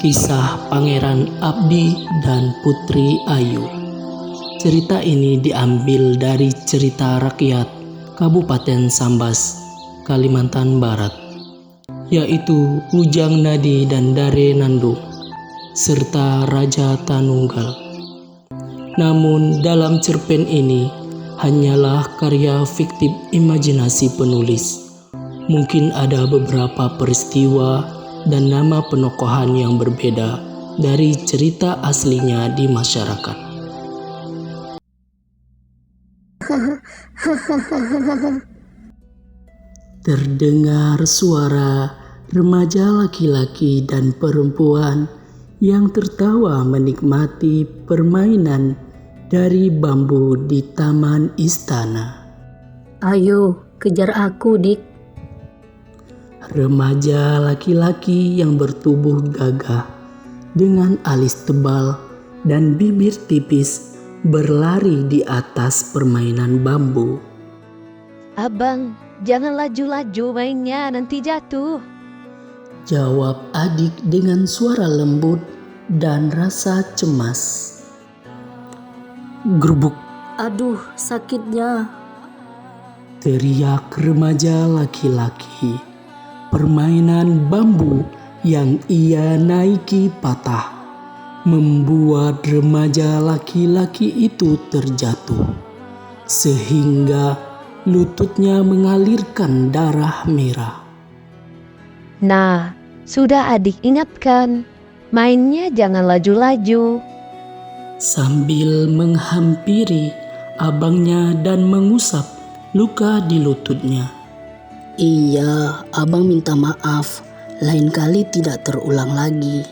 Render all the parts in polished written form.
Kisah Pangeran Abdi dan Putri Ayu. Cerita ini diambil dari cerita rakyat Kabupaten Sambas, Kalimantan Barat, yaitu Ujang Nadi dan Dare Nandung, serta Raja Tanunggal. Namun dalam cerpen ini hanyalah karya fiktif imajinasi penulis. Mungkin ada beberapa peristiwa dan nama penokohan yang berbeda dari cerita aslinya di masyarakat. Terdengar suara remaja laki-laki dan perempuan yang tertawa menikmati permainan dari bambu di taman istana. Ayo, kejar aku, Dik. Remaja laki-laki yang bertubuh gagah dengan alis tebal dan bibir tipis berlari di atas permainan bambu. Abang, jangan laju-laju mainnya, nanti jatuh. Jawab adik dengan suara lembut dan rasa cemas. Gerbuk, Aduh, sakitnya. teriak remaja laki-laki. Permainan bambu yang ia naiki patah, membuat remaja laki-laki itu terjatuh, sehingga lututnya mengalirkan darah merah. Nah, sudah adik ingatkan, mainnya jangan laju-laju. Sambil menghampiri abangnya dan mengusap luka di lututnya. Iya, abang minta maaf. Lain kali tidak terulang lagi.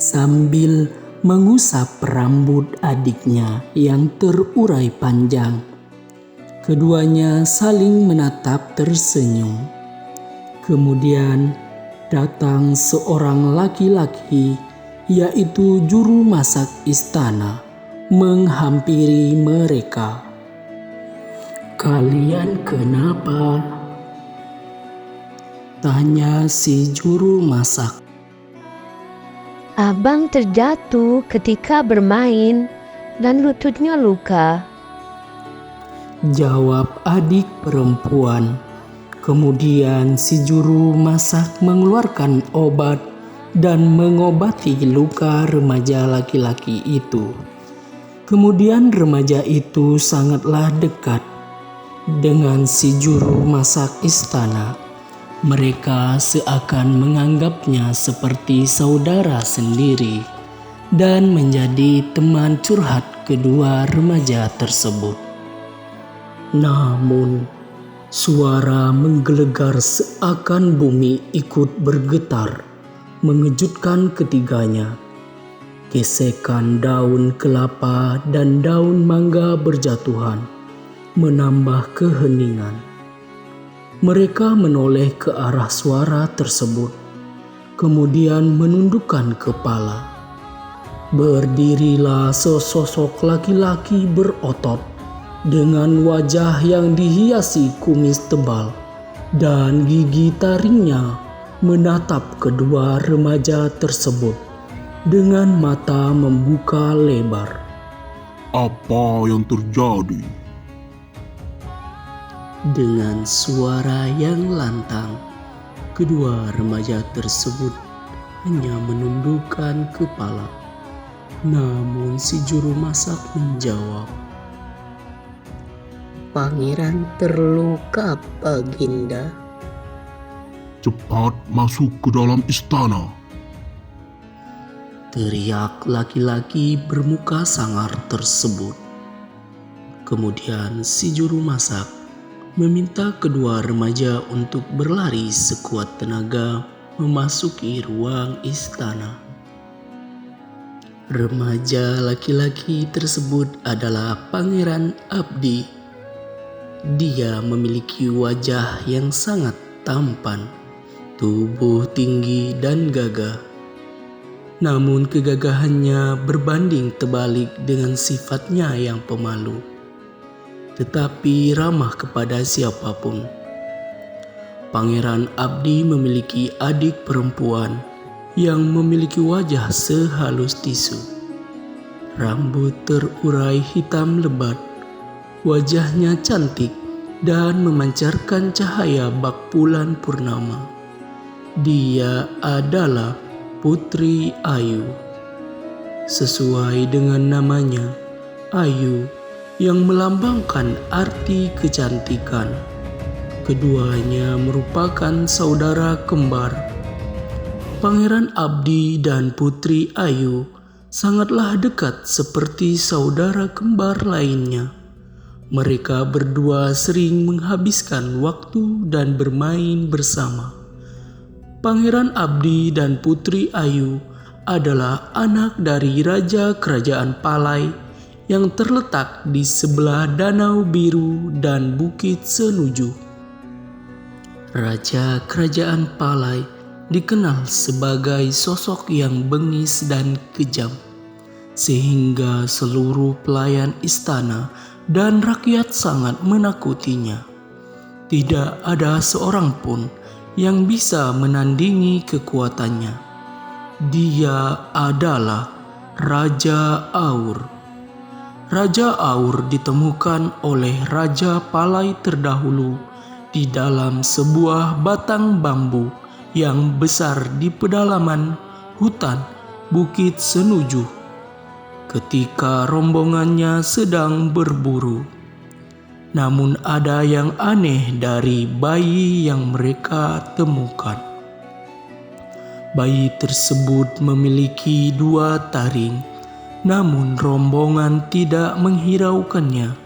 Sambil mengusap rambut adiknya yang terurai panjang, keduanya saling menatap tersenyum. Kemudian datang seorang laki-laki, yaitu juru masak istana, menghampiri mereka. "Kalian kenapa?" tanya si juru masak. Abang terjatuh ketika bermain dan lututnya luka. Jawab adik perempuan. Kemudian si juru masak mengeluarkan obat dan mengobati luka remaja laki-laki itu. Kemudian remaja itu sangatlah dekat dengan si juru masak istana. Mereka seakan menganggapnya seperti saudara sendiri dan menjadi teman curhat kedua remaja tersebut. Namun, suara menggelegar seakan bumi ikut bergetar, mengejutkan ketiganya. Gesekan daun kelapa dan daun mangga berjatuhan, menambah keheningan. Mereka menoleh ke arah suara tersebut, kemudian menundukkan kepala. Berdirilah sesosok laki-laki berotot dengan wajah yang dihiasi kumis tebal dan gigi taringnya menatap kedua remaja tersebut dengan mata membuka lebar. Apa yang terjadi? Dengan suara yang lantang, kedua remaja tersebut hanya menundukkan kepala. Namun si juru masak menjawab, Pangeran terluka, Baginda. Cepat masuk ke dalam istana. teriak laki-laki bermuka sangar tersebut. Kemudian si juru masak meminta kedua remaja untuk berlari sekuat tenaga memasuki ruang istana. Remaja laki-laki tersebut adalah Pangeran Abdi. Dia memiliki wajah yang sangat tampan, tubuh tinggi dan gagah. Namun kegagahannya berbanding terbalik dengan sifatnya yang pemalu, tetapi ramah kepada siapapun. Pangeran Abdi memiliki adik perempuan yang memiliki wajah sehalus tisu. Rambut terurai hitam lebat, wajahnya cantik dan memancarkan cahaya bak bulan purnama. Dia adalah Putri Ayu. Sesuai dengan namanya, Ayu yang melambangkan arti kecantikan. Keduanya merupakan saudara kembar. Pangeran Abdi dan Putri Ayu sangatlah dekat seperti saudara kembar lainnya. Mereka berdua sering menghabiskan waktu dan bermain bersama. Pangeran Abdi dan Putri Ayu adalah anak dari Raja Kerajaan Palai yang terletak di sebelah Danau Biru dan Bukit Senuju. Raja Kerajaan Palai dikenal sebagai sosok yang bengis dan kejam, sehingga seluruh pelayan istana dan rakyat sangat menakutinya. Tidak ada seorang pun yang bisa menandingi kekuatannya. Dia adalah Raja Aur. Raja Aur ditemukan oleh Raja Palai terdahulu di dalam sebuah batang bambu yang besar di pedalaman hutan Bukit Senuju ketika rombongannya sedang berburu. Namun ada yang aneh dari bayi yang mereka temukan. Bayi tersebut memiliki 2 taring, namun rombongan tidak menghiraukannya.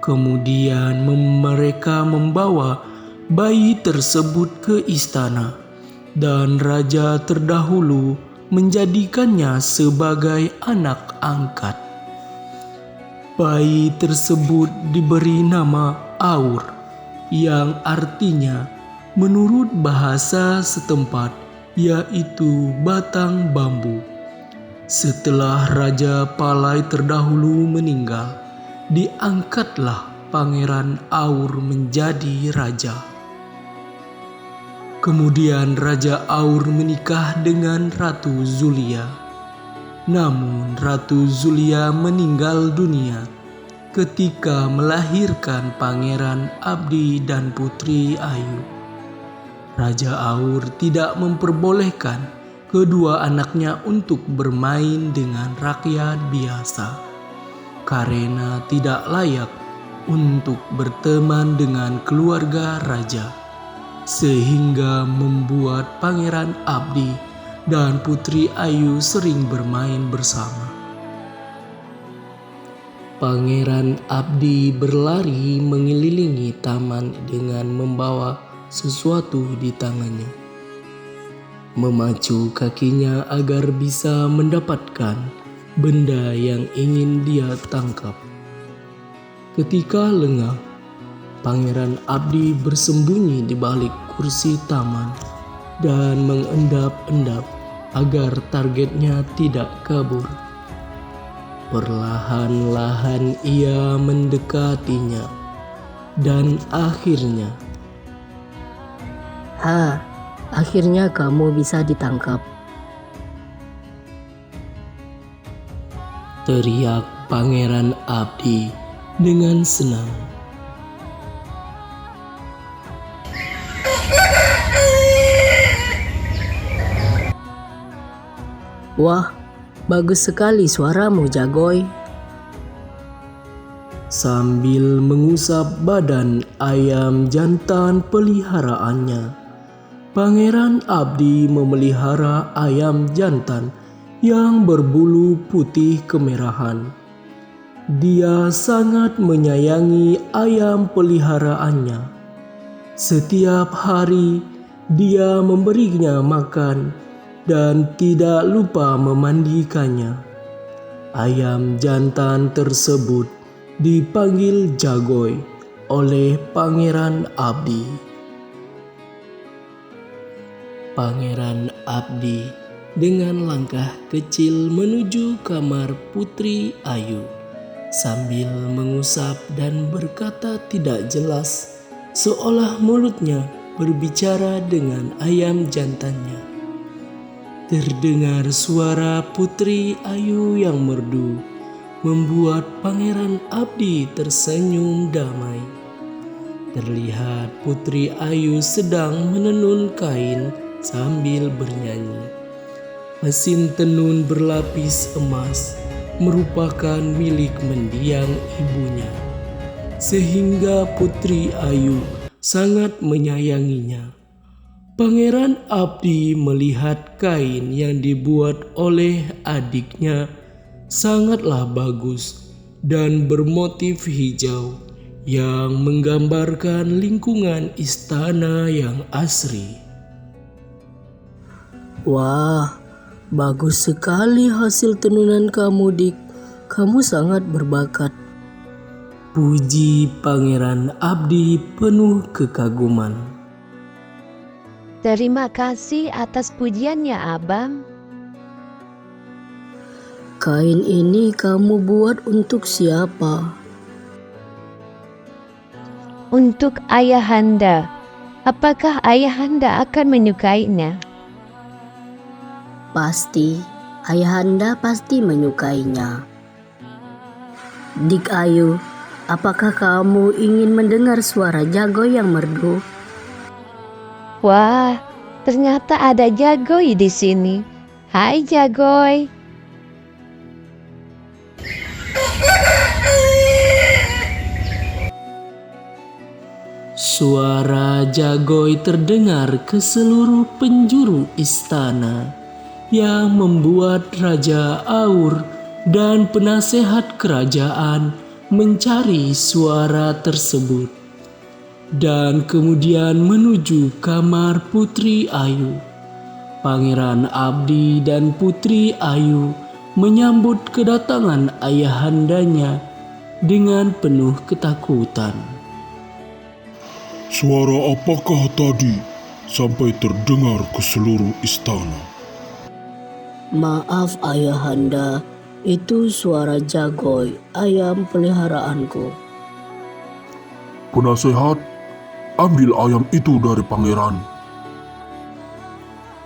Kemudian mereka membawa bayi tersebut ke istana, dan raja terdahulu menjadikannya sebagai anak angkat. Bayi tersebut diberi nama Aur, yang artinya menurut bahasa setempat yaitu batang bambu. Setelah Raja Palai terdahulu meninggal, diangkatlah Pangeran Aur menjadi raja. Kemudian Raja Aur menikah dengan Ratu Zulia. Namun Ratu Zulia meninggal dunia ketika melahirkan Pangeran Abdi dan Putri Ayu. Raja Aur tidak memperbolehkan kedua anaknya untuk bermain dengan rakyat biasa, karena tidak layak untuk berteman dengan keluarga raja, sehingga membuat Pangeran Abdi dan Putri Ayu sering bermain bersama. Pangeran Abdi berlari mengelilingi taman dengan membawa sesuatu di tangannya, memacu kakinya agar bisa mendapatkan benda yang ingin dia tangkap. Ketika lengah, Pangeran Abdi bersembunyi di balik kursi taman dan mengendap-endap agar targetnya tidak kabur. Perlahan-lahan ia mendekatinya dan akhirnya, Akhirnya kamu bisa ditangkap. teriak Pangeran Abdi dengan senang. Wah, bagus sekali suaramu, Jagoy. Sambil mengusap badan ayam jantan peliharaannya, Pangeran Abdi memelihara ayam jantan yang berbulu putih kemerahan. Dia sangat menyayangi ayam peliharaannya. Setiap hari dia memberinya makan dan tidak lupa memandikannya. Ayam jantan tersebut dipanggil Jagoy oleh Pangeran Abdi. Pangeran Abdi dengan langkah kecil menuju kamar Putri Ayu sambil mengusap dan berkata tidak jelas, seolah mulutnya berbicara dengan ayam jantannya. Terdengar suara Putri Ayu yang merdu, membuat Pangeran Abdi tersenyum damai. Terlihat Putri Ayu sedang menenun kain sambil bernyanyi. Mesin tenun berlapis emas merupakan milik mendiang ibunya, sehingga Putri Ayu sangat menyayanginya. Pangeran Abdi melihat kain yang dibuat oleh adiknya sangatlah bagus dan bermotif hijau yang menggambarkan lingkungan istana yang asri. Wah, bagus sekali hasil tenunan kamu, Dik. Kamu sangat berbakat. Puji Pangeran Abdi penuh kekaguman. Terima kasih atas pujiannya, Abang. Kain ini kamu buat untuk siapa? Untuk Ayahanda. Apakah Ayahanda akan menyukainya? Pasti, Ayahanda pasti menyukainya. Dik Ayu, apakah kamu ingin mendengar suara Jagoy yang merdu? Wah, ternyata ada Jagoy di sini. Hai Jagoy. Suara Jagoy terdengar ke seluruh penjuru istana, yang membuat Raja Aur dan penasehat kerajaan mencari suara tersebut dan kemudian menuju kamar Putri Ayu. Pangeran Abdi dan Putri Ayu menyambut kedatangan ayahandanya dengan penuh ketakutan. Suara apakah tadi sampai terdengar ke seluruh istana? Maaf Ayahanda, itu suara Jagoy, ayam peliharaanku. Penasehat, ambil ayam itu dari pangeran.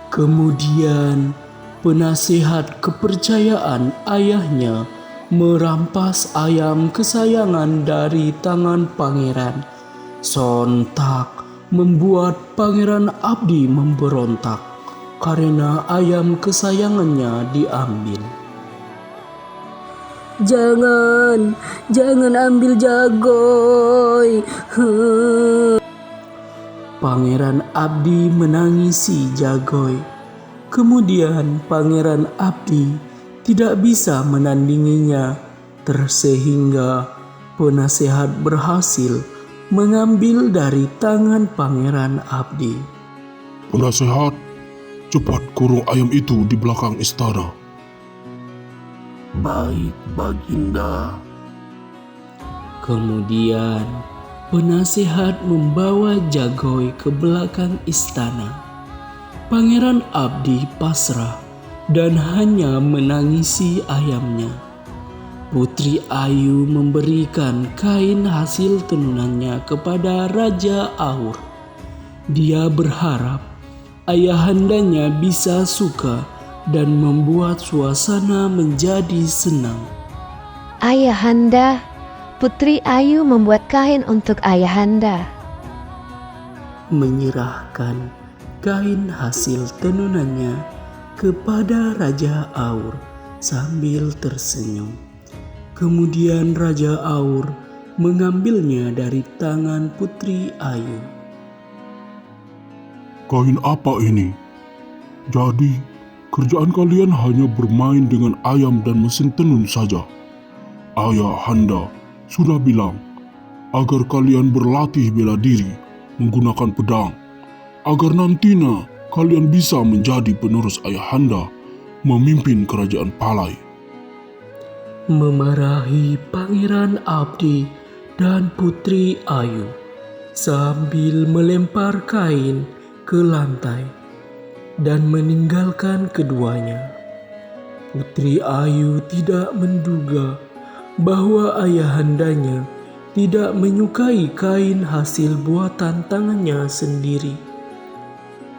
Kemudian penasehat kepercayaan ayahnya merampas ayam kesayangan dari tangan pangeran. Sontak membuat Pangeran Abdi memberontak karena ayam kesayangannya diambil. Jangan ambil Jagoy. Pangeran Abdi menangisi Jagoy. Kemudian Pangeran Abdi tidak bisa menandinginya, sehingga penasehat berhasil mengambil dari tangan Pangeran Abdi. Penasehat, cepat kurung ayam itu di belakang istana. Baik, Baginda. Kemudian penasehat membawa Jagoy ke belakang istana. Pangeran Abdi pasrah dan hanya menangisi ayamnya. Putri Ayu memberikan kain hasil tenunannya kepada Raja Aur. Dia berharap ayahandanya bisa suka dan membuat suasana menjadi senang. Ayahanda, Putri Ayu membuat kain untuk Ayahanda. Menyerahkan kain hasil tenunannya kepada Raja Aur sambil tersenyum. Kemudian Raja Aur mengambilnya dari tangan Putri Ayu. Kain apa ini? Jadi, kerjaan kalian hanya bermain dengan ayam dan mesin tenun saja. Ayahanda sudah bilang agar kalian berlatih bela diri menggunakan pedang, agar nantinya kalian bisa menjadi penerus ayahanda memimpin kerajaan Palai. memarahi Pangeran Abdi dan Putri Ayu sambil melempar kain ke lantai dan meninggalkan keduanya. Putri Ayu tidak menduga bahwa ayahandanya tidak menyukai kain hasil buatan tangannya sendiri.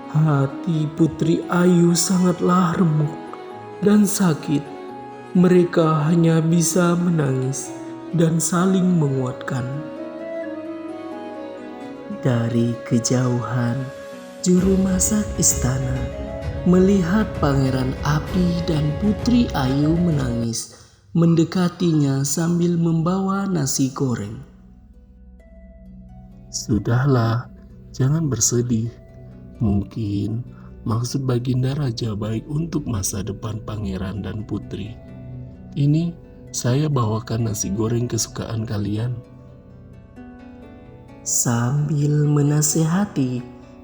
Hati Putri Ayu sangatlah remuk dan sakit. Mereka hanya bisa menangis dan saling menguatkan. Dari kejauhan, juru masak istana melihat Pangeran Api dan Putri Ayu menangis, mendekatinya sambil membawa nasi goreng. Sudahlah, jangan bersedih. Mungkin maksud Baginda Raja baik untuk masa depan pangeran dan putri. Ini saya bawakan nasi goreng kesukaan kalian. Sambil menasehati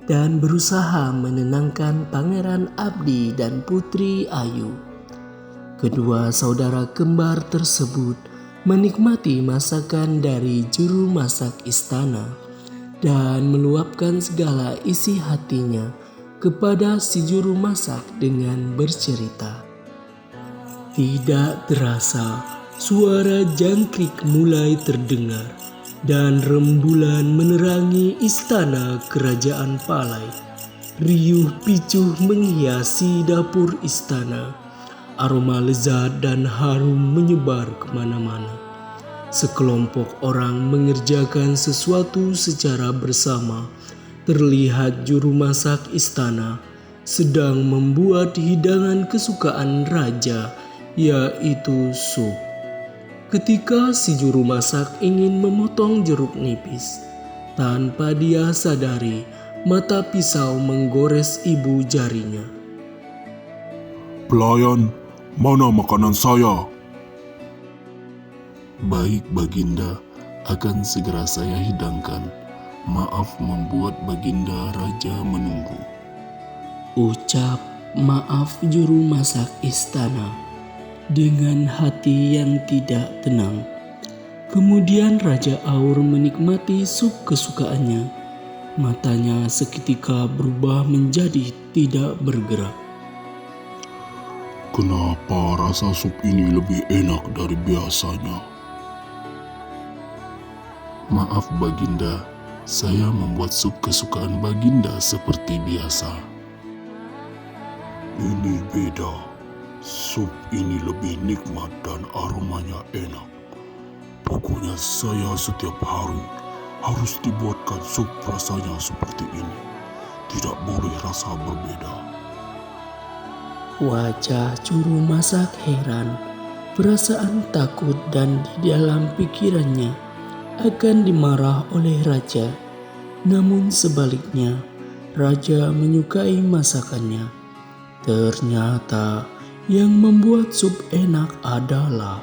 dan berusaha menenangkan Pangeran Abdi dan Putri Ayu, kedua saudara kembar tersebut menikmati masakan dari juru masak istana dan meluapkan segala isi hatinya kepada si juru masak dengan bercerita. Tidak terasa, suara jangkrik mulai terdengar dan rembulan menerangi istana kerajaan Palai. Riuh picuh menghiasi dapur istana. Aroma lezat dan harum menyebar kemana-mana. Sekelompok orang mengerjakan sesuatu secara bersama. Terlihat juru masak istana sedang membuat hidangan kesukaan raja, yaitu sup. Ketika si juru masak ingin memotong jeruk nipis, tanpa dia sadari, mata pisau menggores ibu jarinya. Pelayan, mana makanan saya? Baik Baginda, akan segera saya hidangkan. Maaf membuat Baginda Raja menunggu. Ucap maaf juru masak istana dengan hati yang tidak tenang. Kemudian Raja Aur menikmati sup kesukaannya. Matanya seketika berubah menjadi tidak bergerak. Kenapa rasa sup ini lebih enak dari biasanya? Maaf Baginda, saya membuat sup kesukaan Baginda seperti biasa. Ini beda. Sup ini lebih nikmat dan aromanya enak. Pokoknya saya setiap hari harus dibuatkan sup rasanya seperti ini. Tidak boleh rasa berbeda. Wajah juru masak heran, perasaan takut dan di dalam pikirannya akan dimarah oleh raja. Namun sebaliknya, raja menyukai masakannya. Ternyata yang membuat sup enak adalah